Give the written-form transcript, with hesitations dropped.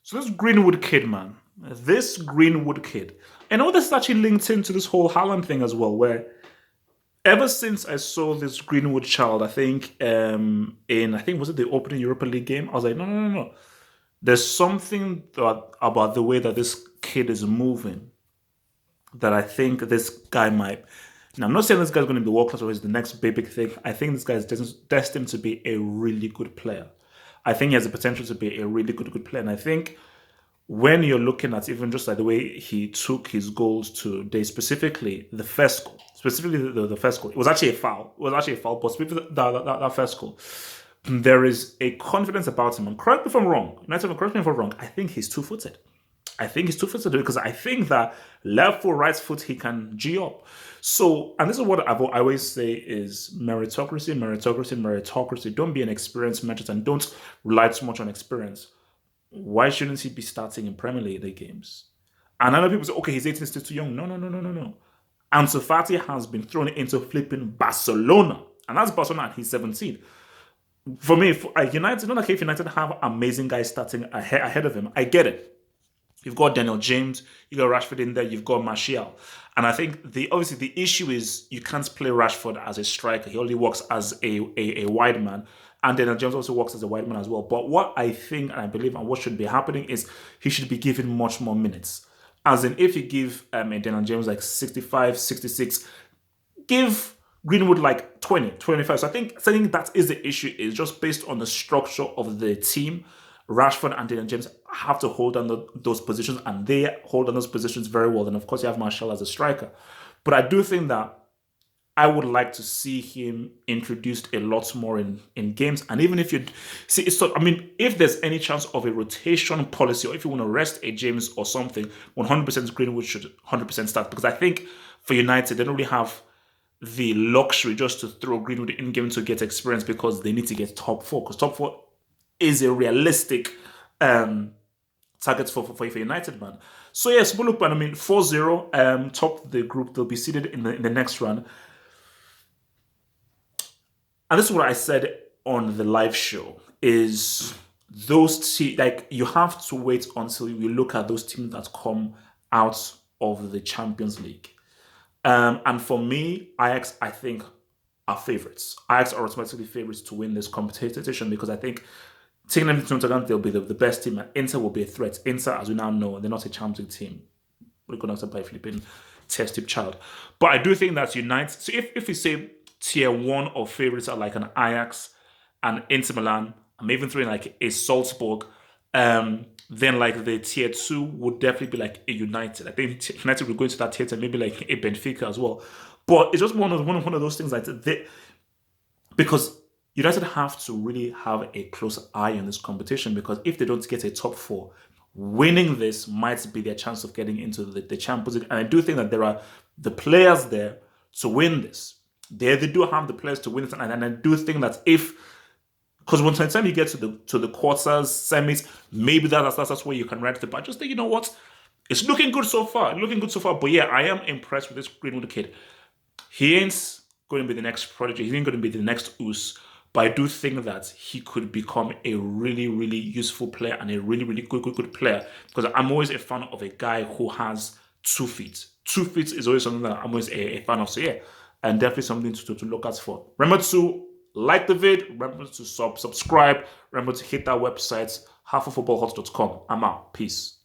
So this Greenwood kid, man, this Greenwood kid. I know this is actually linked into this whole Haaland thing as well, where ever since I saw this Greenwood child, I think in I think was it the opening Europa League game, I was like, no, no, no, no. There's something about the way that this kid is moving that I think this guy might. Now, I'm not saying this guy's going to be world class or is the next big thing. I think this guy is destined to be a really good player. I think he has the potential to be a really good player. And I think when you're looking at even just like the way he took his goals today, specifically the first goal, specifically the first goal, it was actually a foul. It was actually a foul, but specifically that first goal, there is a confidence about him. And correct me if I'm wrong. United, correct me if I'm wrong. I think he's two-footed. I think he's two-footed because I think that left foot, right foot, he can G up. So, and this is what I always say is meritocracy, meritocracy, meritocracy. Don't be an experienced merchant and don't rely too much on experience. Why shouldn't he be starting in Premier League games? And I know people say, okay, he's 18, he's still too young. No, no, no, no, no, no. Ansu Fati has been thrown into flipping Barcelona. And that's Barcelona and he's 17. For me, United, not like if United have amazing guys starting ahead of him. I get it. You've got Daniel James, you got Rashford in there, you've got Martial. And I think obviously the issue is you can't play Rashford as a striker. He only works as a wide man. And Daniel James also works as a wide man as well. But what I think and I believe and what should be happening is he should be given much more minutes. As in, if you give Daniel James like 65, 66, give Greenwood like 20, 25. So I think that is the issue is just based on the structure of the team. Rashford and Daniel James have to hold on those positions, and they hold on those positions very well. And of course, you have Martial as a striker. But I do think that I would like to see him introduced a lot more in games. And even if you see, if there's any chance of a rotation policy, or if you want to rest a James or something, 100% Greenwood should 100% start. Because I think for United, they don't really have the luxury just to throw Greenwood in game to get experience because they need to get top four. Because top four is a realistic target for United, man. So yes, but look, man, 4-0, top the group. They'll be seeded in the next round. And this is what I said on the live show, is those you have to wait until you look at those teams that come out of the Champions League. And for me, Ajax, I think, are favourites. Ajax are automatically favourites to win this competition because I think taking them into account, they'll be the best team, and Inter will be a threat. Inter, as we now know, they're not a Champions League team. We're connected by flipping test tube child. But I do think that United, so if we say tier one of favourites are like an Ajax and Inter Milan, I'm even throwing like a Salzburg, then like the tier two would definitely be like a United. I think United will go into that tier, maybe like a Benfica as well. But it's just one of those things because United have to really have a close eye on this competition, because if they don't get a top four, winning this might be their chance of getting into the Champions League. And I do think that there are the players there to win this. They do have the players to win it. And I do think that because when time you get to the quarters, semis, maybe that's where you can rank the. But I just think, you know what? It's looking good so far. But yeah, I am impressed with this Greenwood kid. He ain't going to be the next prodigy. He ain't going to be the next Oos. But I do think that he could become a really, really useful player and a really, really good player. Because I'm always a fan of a guy who has 2 feet. 2 feet is always something that I'm always a fan of. So yeah, and definitely something to look out for. Remember to like the vid. Remember to subscribe. Remember to hit that website, halfoffootballhot.com. I'm out. Peace.